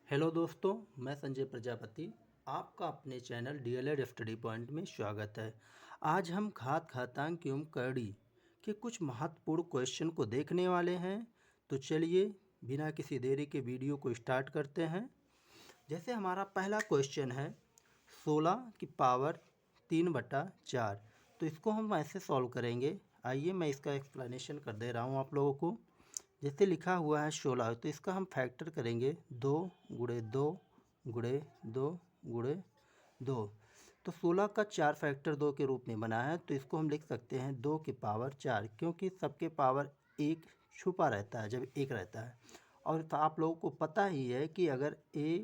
Hello दोस्तों, मैं संजय प्रजापति। आपका अपने चैनल डीएलएड स्टडी पॉइंट में स्वागत है। आज हम घात घातांक एवं कड़ी के कुछ महत्वपूर्ण क्वेश्चन को देखने वाले हैं। तो चलिए बिना किसी देरी के वीडियो को स्टार्ट करते हैं। जैसे हमारा पहला क्वेश्चन है 16 की पावर 3/4। तो इसको हम ऐसे सॉल्व करेंगे। आइए मैं इसका एक्सप्लेनेशन कर दे रहा हूँ आप लोगों को। जैसे लिखा हुआ है 16, तो इसका हम फैक्टर करेंगे 2 गुणे 2 गुणे 2 गुणे 2। तो 16 का 4 फैक्टर 2 के रूप में बना है, तो इसको हम लिख सकते हैं 2 की पावर 4, क्योंकि सबके पावर एक छुपा रहता है जब एक रहता है। और तो आप लोगों को पता ही है कि अगर a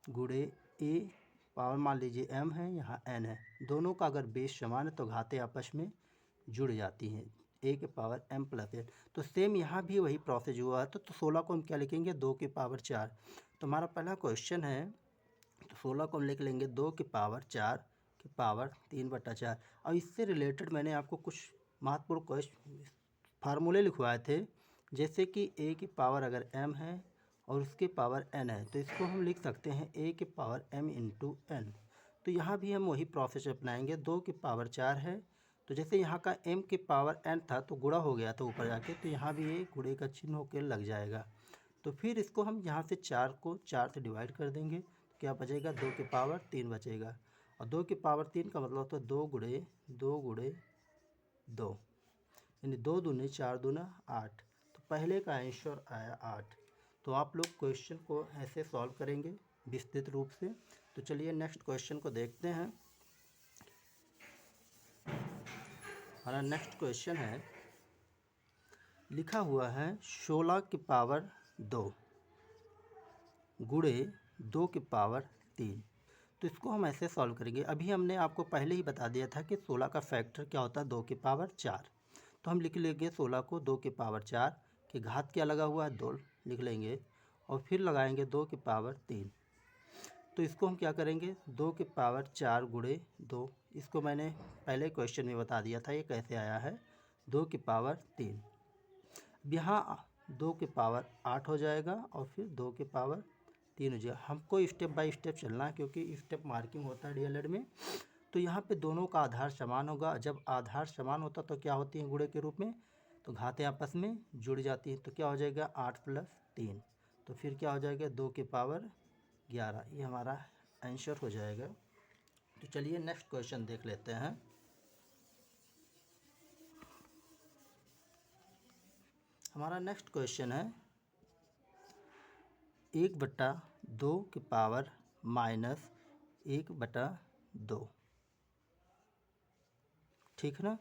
गुणे a पावर मान लीजिए m है, यहाँ n है, दोनों का अगर बेस समान है तो घातें आपस में जुड़ जाती हैं, a के पावर m प्लस n। तो सेम यहाँ भी वही प्रोसेस हुआ है। तो 16 को हम क्या लिखेंगे 2 की पावर 4। तो हमारा पहला क्वेश्चन है, तो 16 को हम लिख लेंगे 2 की पावर 4 की पावर 3/4। और इससे रिलेटेड मैंने आपको कुछ महत्वपूर्ण क्वेश्चन फार्मूले लिखवाए थे। जैसे कि a की पावर अगर m है और उसके पावर n है, तो इसको हम लिख सकते हैं a की पावर m इंटू n। तो यहाँ भी हम वही प्रोसेस अपनाएंगे। 2 की पावर 4 है, तो जैसे यहाँ का m की पावर n था तो गुणा हो गया था ऊपर जाके, तो यहाँ भी ये गुणे का चिन्ह होकर लग जाएगा। तो फिर इसको हम यहाँ से 4 को 4 से डिवाइड कर देंगे, तो क्या बचेगा 2 की पावर 3 बचेगा। और 2 की पावर 3 का मतलब तो 2 गुणे 2 गुणे 2, यानी 2 दूनी 4 दूना 8। तो पहले का आंसर आया 8। तो आप लोग क्वेश्चन को ऐसे सॉल्व करेंगे विस्तृत रूप से। तो चलिए नेक्स्ट क्वेश्चन को देखते हैं। हमारा नेक्स्ट क्वेश्चन है, लिखा हुआ है 16 की पावर 2 गुणे 2 की पावर 3। तो इसको हम ऐसे सॉल्व करेंगे। अभी हमने आपको पहले ही बता दिया था कि 16 का फैक्टर क्या होता है 2 की पावर 4। तो हम लिख लेंगे 16 को 2 की पावर 4 की घात क्या लगा हुआ है 2 लिख लेंगे, और फिर लगाएंगे 2 की पावर 3। तो इसको हम क्या करेंगे 2 की पावर 4 गुणे 2। इसको मैंने पहले क्वेश्चन में बता दिया था ये कैसे आया है, 2 की पावर 3। यहाँ 2 की पावर 8 हो जाएगा और फिर 2 की पावर 3 हो जाएगा। हमको स्टेप बाय स्टेप चलना है, क्योंकि स्टेप मार्किंग होता है डीएलएड में। तो यहाँ पे दोनों का आधार समान होगा। जब आधार समान होता तो क्या होती है गुणे के रूप में, तो घातें आपस में जुड़ जाती हैं। तो क्या हो जाएगा 8 + 3, तो फिर क्या हो जाएगा 2 की पावर 11। ये हमारा आंसर हो जाएगा। तो चलिए नेक्स्ट क्वेश्चन देख लेते हैं। हमारा नेक्स्ट क्वेश्चन है 1/2 की पावर -1/2। ठीक है ना।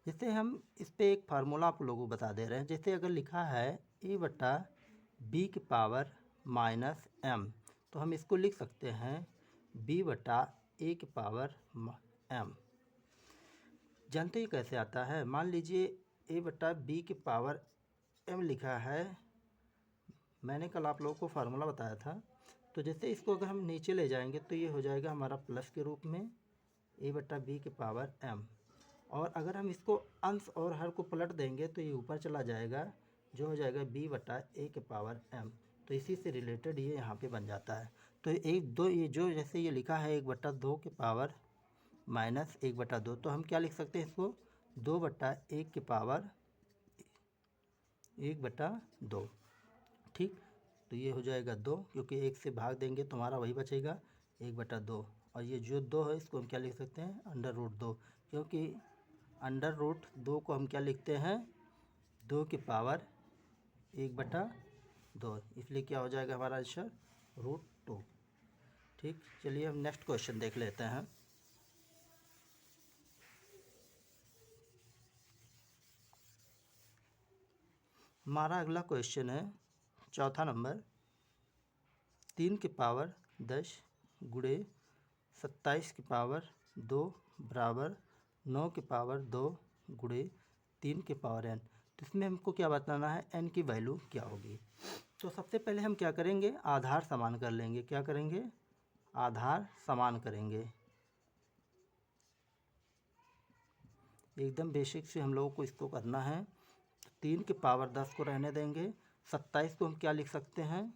जैसे हम इस पे एक फार्मूला आप लोगों को बता दे रहे हैं। जैसे अगर लिखा है a/b की पावर -m, तो हम इसको लिख सकते हैं b/a की पावर m। जानते ही कैसे आता है, मान लीजिए a/b की पावर m लिखा है, मैंने कल आप लोगों को फार्मूला बताया था। तो जैसे इसको अगर हम नीचे ले जाएंगे तो ये हो जाएगा हमारा प्लस के रूप में a/b की पावर m। और अगर हम इसको अंश और हर को पलट देंगे तो ये ऊपर चला जाएगा, जो हो जाएगा b/a की पावर m। तो इसी से रिलेटेड ये यहाँ पे बन जाता है। तो एक दो ये जो जैसे ये लिखा है 1/2 की पावर -1/2, तो हम क्या लिख सकते हैं इसको 2/1 की पावर 1/2। ठीक, तो ये हो जाएगा 2, क्योंकि 1 से भाग देंगे तो हमारा वही बचेगा 1/2। और ये जो 2 है इसको हम क्या लिख सकते हैं √2, क्योंकि √2 को हम क्या लिखते हैं 2 की पावर 1/2, इसलिए क्या हो जाएगा हमारा आंसर √2। ठीक, चलिए हम नेक्स्ट क्वेश्चन देख लेते हैं। हमारा अगला क्वेश्चन है चौथा नंबर, 3 की पावर 10 गुणे 27 की पावर 2 बराबर 9 की पावर 2 गुणे 3 की पावर n। तो इसमें हमको क्या बताना है n की वैल्यू क्या होगी। तो सबसे पहले हम क्या करेंगे आधार समान कर लेंगे। क्या करेंगे आधार समान करेंगे। एकदम बेसिक से हम लोगों को इसको करना है। तो 3 की पावर 10 को रहने देंगे, 27 को हम क्या लिख सकते हैं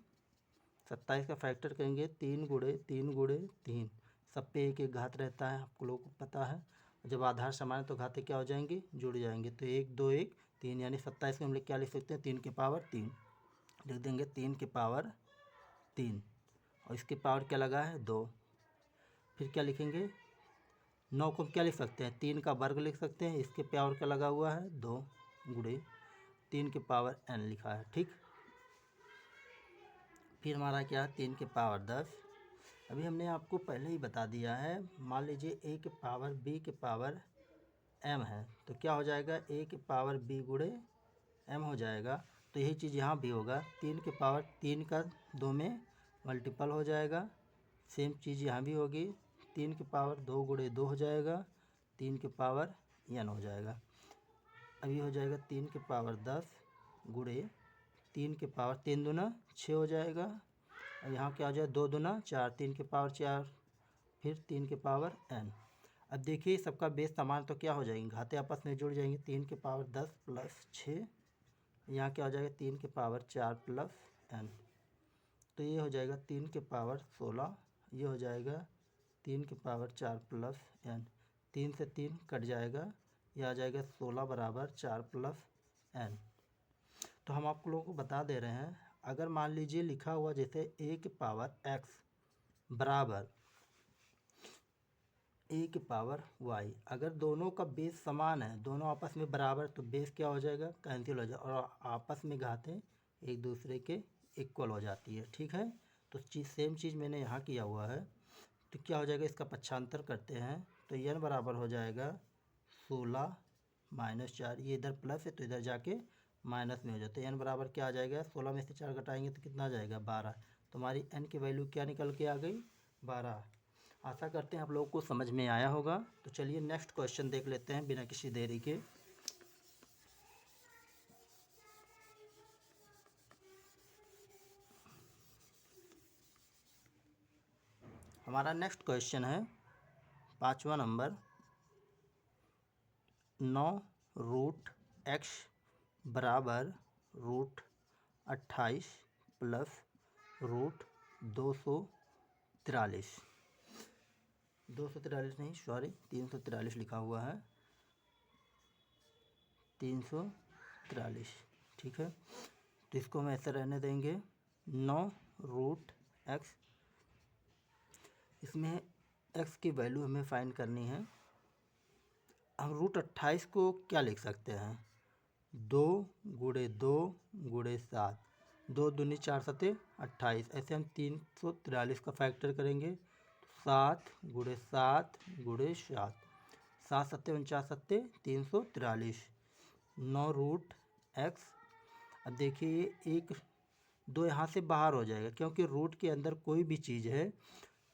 27 का फैक्टर करेंगे 3 गुणे 3 गुणे 3, सब पे एक एक घात रहता है, आप लोगों को पता है। जब आधार समान है तो घातें क्या हो जाएंगी, जुड़ जाएंगे। तो 1 2 1 3, यानी 27 को हम लोग क्या लिख सकते हैं, 3 की पावर 3 लिख देंगे, 3 की पावर 3। और इसकी पावर क्या लगा है, 2। फिर क्या लिखेंगे, 9 को हम क्या लिख सकते हैं, 3 का वर्ग लिख सकते हैं। इसके पावर क्या लगा हुआ है, 2 गुणे 3 की पावर n लिखा है, ठीक। फिर हमारा क्या है, 3 की पावर 10। अभी हमने आपको पहले ही बता दिया है, मान लीजिए a की पावर b की पावर m है, तो क्या हो जाएगा, a की पावर b गुणे m हो जाएगा। तो यही चीज़ यहाँ भी होगा, 3 की पावर 3 का 2 में मल्टीपल हो जाएगा। सेम चीज़ यहाँ भी होगी, 3 की पावर 2 गुणे 2 हो जाएगा, 3 की पावर n हो जाएगा। अभी हो जाएगा 3 की पावर 10 गुणे 3 की पावर 3 दूना 6 हो जाएगा। और यहाँ क्या हो जाएगा, 2 दूना 4, 3 की पावर 4, फिर 3 की पावर n। अब देखिए सबका बेस समान तो क्या हो जाएंगे, घाते आपस में जुड़ जाएंगे। 3 की पावर 10 प्लस 6, यहाँ क्या हो जाएगा, 3 की पावर 4 प्लस n, तो ये हो जाएगा 3 की पावर 16। ये हो जाएगा 3 की पावर 4 प्लस n, 3 से 3 कट जाएगा, ये आ जाएगा 16 बराबर 4 प्लस n। तो हम आप लोगों को बता दे रहे हैं, अगर मान लीजिए लिखा हुआ जैसे a की पावर x बराबर a की पावर y, अगर दोनों का बेस समान है, दोनों आपस में बराबर, तो बेस क्या हो जाएगा, कैंसिल हो जाएगा, और आपस में घातें एक दूसरे के इक्वल हो जाती है, ठीक है। तो सेम चीज़ मैंने यहाँ किया हुआ है। तो क्या हो जाएगा, इसका पक्षांतर करते हैं, तो n बराबर हो जाएगा 16 माइनस 4, ये इधर प्लस है तो इधर जाके माइनस में हो जाता है। n बराबर क्या आ जाएगा, 16 में से 4 घटाएंगे तो कितना आ जाएगा, 12। तो हमारी n की वैल्यू क्या निकल के आ गई, 12। आशा करते हैं आप लोगों को समझ में आया होगा। तो चलिए नेक्स्ट क्वेश्चन देख लेते हैं बिना किसी देरी के। हमारा नेक्स्ट क्वेश्चन है 5वां नंबर, 9 रूट x बराबर रूट 28 प्लस रूट 243, 243 नहीं सॉरी 343 लिखा हुआ है, 343, ठीक है। तो इसको हम ऐसे रहने देंगे, 9 रूट x, इसमें x की वैल्यू हमें फाइंड करनी है। हम रूट 28 को क्या लिख सकते हैं, 2 गुणे 2 गुणे 7, 2 दूनी 4 सते 28, ऐसे हम 343 का फैक्टर करेंगे। 7 गुणे 7 गुणे 7, 7 सत्ते 49 सत्ते 343, 9 रूट x। अब देखिए एक 2 यहाँ से बाहर हो जाएगा, क्योंकि रूट के अंदर कोई भी चीज़ है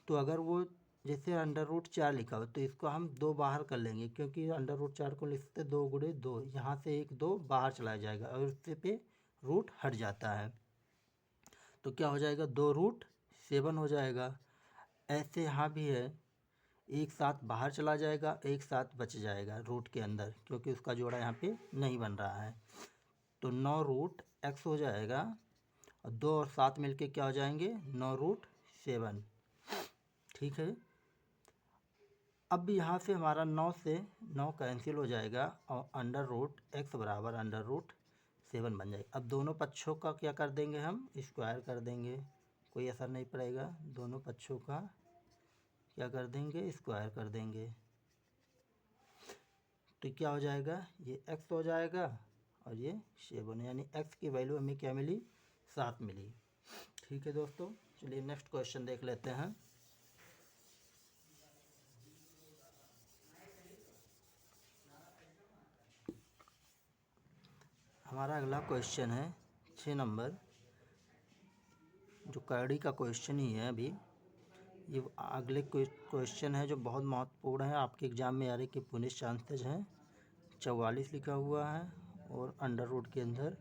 तो अगर वो जैसे अंडर रूट 4 लिखा हो तो इसको हम 2 बाहर कर लेंगे, क्योंकि अंडर रूट 4 को लिखते 2 गुणे 2, यहाँ से 1 2 बाहर चला जाएगा और उससे पे रूट हट जाता है, तो क्या हो जाएगा, 2 रूट 7 हो जाएगा। ऐसे यहाँ भी है, एक साथ बाहर चला जाएगा, एक साथ बच जाएगा रूट के अंदर, क्योंकि उसका जोड़ा यहाँ पे नहीं बन रहा है। तो 9 रूट x हो जाएगा, और 2 और 7 मिलके क्या हो जाएंगे, 9 रूट 7, ठीक है। अब यहाँ से हमारा 9 से 9 कैंसिल हो जाएगा, और अंडर रूट x बराबर अंडर रूट 7 बन जाएगा। अब दोनों पक्षों का क्या कर देंगे, हम स्क्वायर कर देंगे, कोई असर नहीं पड़ेगा, दोनों पक्षों का क्या कर देंगे, स्क्वायर कर देंगे। तो क्या हो जाएगा, ये x हो जाएगा और ये 7, यानी x की वैल्यू हमें क्या मिली, 7 मिली, ठीक है दोस्तों। चलिए नेक्स्ट क्वेश्चन देख लेते हैं। हमारा अगला क्वेश्चन है 6 नंबर, जो कड़ी का क्वेश्चन ही है। अभी ये अगले क्वेश्चन है जो बहुत महत्वपूर्ण है, आपके एग्ज़ाम में आ रही कि पुनिश चांसेज हैं। 44 लिखा हुआ है और अंडर रूट के अंदर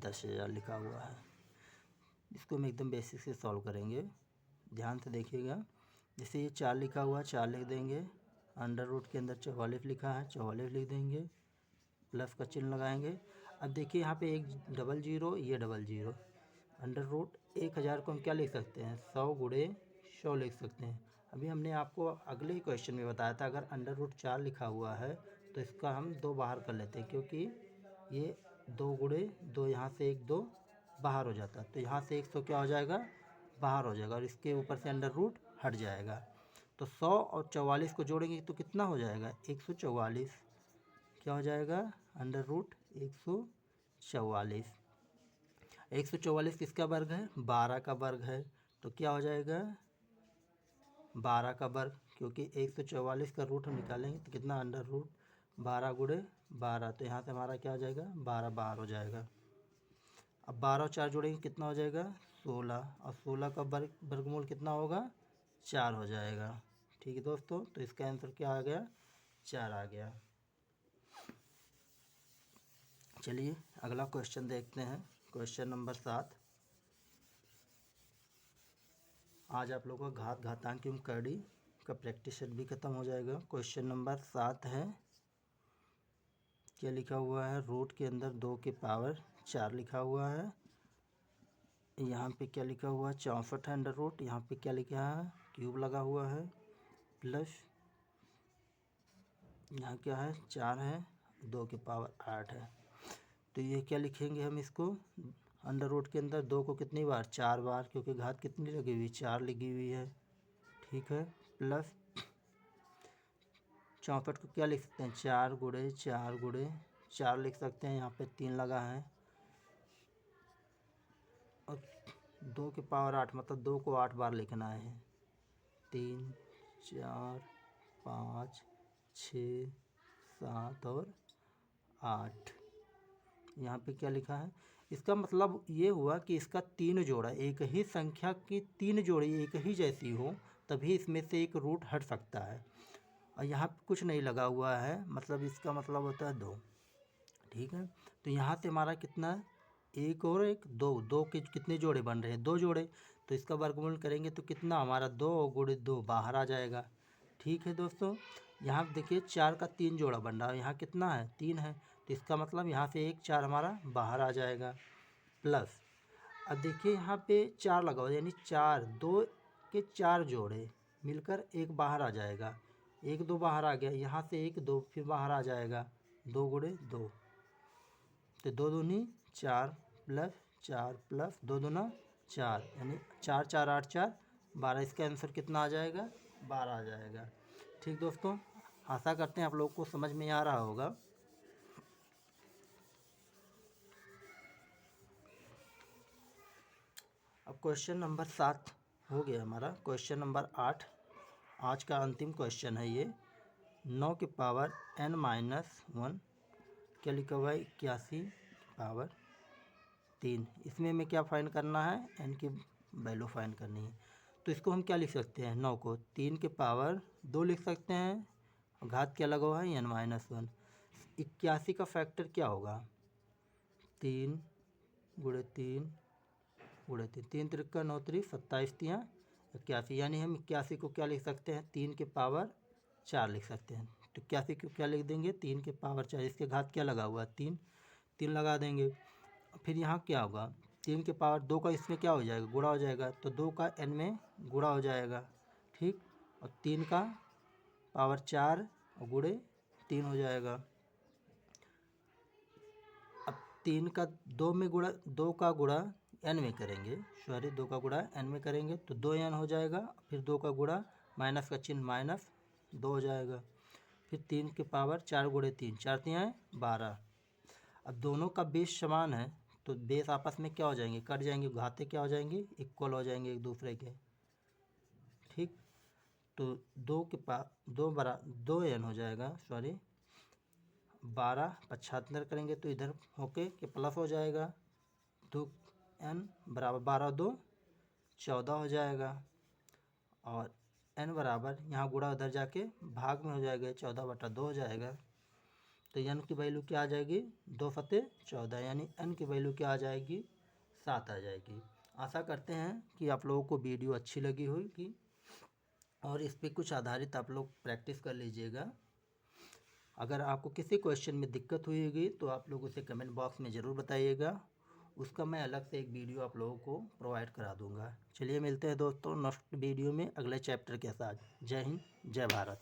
10,000 लिखा हुआ है। इसको हम एकदम बेसिक से सॉल्व करेंगे, ध्यान से देखिएगा। जैसे ये 4 लिखा हुआ है, 4 लिख देंगे, अंडर रूट के अंदर 44 लिखा है, 44 लिख देंगे, प्लस का चिन्ह लगाएंगे। अब देखिए यहाँ पे एक डबल जीरो, ये डबल जीरो, अंडर रूट 1000 को हम क्या लिख सकते हैं, 100 गुणे 100 लिख सकते हैं। अभी हमने आपको अगले ही क्वेश्चन में बताया था, अगर √4 लिखा हुआ है तो इसका हम 2 बाहर कर लेते हैं, क्योंकि ये 2 गुणे 2, यहाँ से 1 2 बाहर हो जाता है, तो यहाँ से 100 क्या हो जाएगा, बाहर हो जाएगा, और इसके ऊपर से √ हट जाएगा। तो 100 और 44 को जोड़ेंगे तो कितना हो जाएगा, 144। क्या हो जाएगा, √144। 144 किसका वर्ग है, 12 का वर्ग है, तो क्या हो जाएगा, 12 का वर्ग, क्योंकि 144 का रूट हम निकालेंगे तो कितना, √12 गुणे 12, तो यहाँ से हमारा क्या हो जाएगा, 12 बाहर हो जाएगा। अब 12 और 4 जोड़ेंगे कितना हो जाएगा, 16, और 16 का वर्गमूल कितना होगा, 4 हो जाएगा। ठीक है दोस्तों, तो इसका आंसर क्या आ गया, 4 आ गया। चलिए अगला क्वेश्चन देखते हैं, क्वेश्चन नंबर 7। आज आप लोगों का घात घातांक एवं कड़ी का प्रैक्टिस सेट भी खत्म हो जाएगा। क्वेश्चन नंबर 7 है, क्या लिखा हुआ है, रूट के अंदर 2 के पावर 4 लिखा हुआ है। यहाँ पे क्या लिखा हुआ है, 64 है √। यहाँ पे क्या लिखा है, क्यूब लगा हुआ है, प्लस यहाँ क्या है, 4 है, 2 के पावर 8 है। तो ये क्या लिखेंगे हम इसको, √ के अंदर 2 को कितनी बार, 4 बार, क्योंकि घात कितनी लगी हुई, 4 लगी हुई है। ठीक है, प्लस 64 को क्या लिख सकते हैं, 4 गुणे 4 गुणे 4 लिख सकते हैं, यहाँ पे 3 लगा है, और 2 के पावर 8 मतलब 2 को 8 बार लिखना है, 3 4 5 6 7 और 8। यहाँ पे क्या लिखा है, इसका मतलब ये हुआ कि इसका 3 जोड़ा, एक ही संख्या की 3 जोड़ी एक ही जैसी हो तभी इसमें से एक रूट हट सकता है, और यहाँ पे कुछ नहीं लगा हुआ है, मतलब इसका मतलब होता है 2। ठीक है, तो यहाँ से हमारा कितना है, 1 और 1 2, 2 के कितने जोड़े बन रहे हैं, 2 जोड़े, तो इसका वर्गमूल करेंगे तो कितना हमारा 2 गुणे 2 बाहर आ जाएगा। ठीक है दोस्तों, यहाँ देखिए 4 का 3 जोड़ा बन रहा है, यहाँ कितना है, 3 है, तो इसका मतलब यहाँ से 1 4 हमारा बाहर आ जाएगा। प्लस अब देखिए यहाँ पे 4 लगा हुआ, यानी 4 2 के 4 जोड़े मिलकर 1 बाहर आ जाएगा, 1 2 बाहर आ गया, यहाँ से 1 2 फिर बाहर आ जाएगा, 2 गुणे 2, तो 2 दूनी 4 प्लस 4 प्लस 2 दूना 4, यानी 4 4 8 4 12। इसका आंसर कितना आ जाएगा, 12 आ जाएगा। ठीक दोस्तों, आशा करते हैं आप लोगों को समझ में आ रहा होगा। अब क्वेश्चन नंबर 7 हो गया हमारा। क्वेश्चन नंबर 8 आज का अंतिम क्वेश्चन है ये, 9 के पावर n-1, क्या लिखा हुआ है, 81 पावर 3। इसमें हमें क्या फाइंड करना है, n की वैल्यू फाइंड करनी है। तो इसको हम क्या लिख सकते हैं, 9 को 3 के पावर 2 लिख सकते हैं, और घात क्या लगा हुआ है, n-1। 81 का फैक्टर क्या होगा, 3 गुणे 3 गुणे 3, 3 त्रिका 9 3 27 तियाँ 81, यानी हम 81 को क्या लिख सकते हैं, 3 के पावर 4 लिख सकते हैं। तो 81 को क्या लिख देंगे, 3 के पावर 4, इसके घात क्या लगा हुआ है, 3, 3 लगा देंगे। फिर यहाँ क्या होगा, 3 के पावर 2 का इसमें क्या हो जाएगा, गुणा हो जाएगा, तो 2 का n में गुणा हो जाएगा। ठीक, और 3 का पावर 4 और गुणे 3 हो जाएगा। अब 3 का 2 में गुणा, 2 का गुणा n में करेंगे, सॉरी 2 का गुणा n में करेंगे तो 2n हो जाएगा, फिर 2 का गुणा माइनस का चिन्ह -2 हो जाएगा, फिर 3 के पावर 4 गुणे 3, 4 तियाँ 12। अब दोनों का बेस समान है तो बेस आपस में क्या हो जाएंगे, कट जाएंगे, घाते क्या हो जाएंगे, इक्वल हो जाएंगे एक दूसरे के। ठीक, तो 2 के पास 2n हो जाएगा, सॉरी 12 75 करेंगे तो इधर होके के प्लस हो जाएगा, 2n बराबर 12 2 14 हो जाएगा, और n बराबर यहाँ गुणा उधर जाके भाग में हो जाएगा, 14/2 हो जाएगा। तो n की वैल्यू क्या आ जाएगी, 2 फते 14, यानी n की वैल्यू क्या आ जाएगी, 7 आ जाएगी। आशा करते हैं कि आप लोगों को वीडियो अच्छी लगी होगी, और इस पर कुछ आधारित आप लोग प्रैक्टिस कर लीजिएगा। अगर आपको किसी क्वेश्चन में दिक्कत हुई होगी तो आप लोग उसे कमेंट बॉक्स में ज़रूर बताइएगा, उसका मैं अलग से एक वीडियो आप लोगों को प्रोवाइड करा दूंगा। चलिए मिलते हैं दोस्तों नेक्स्ट वीडियो में अगले चैप्टर के साथ। जय हिंद, जय भारत।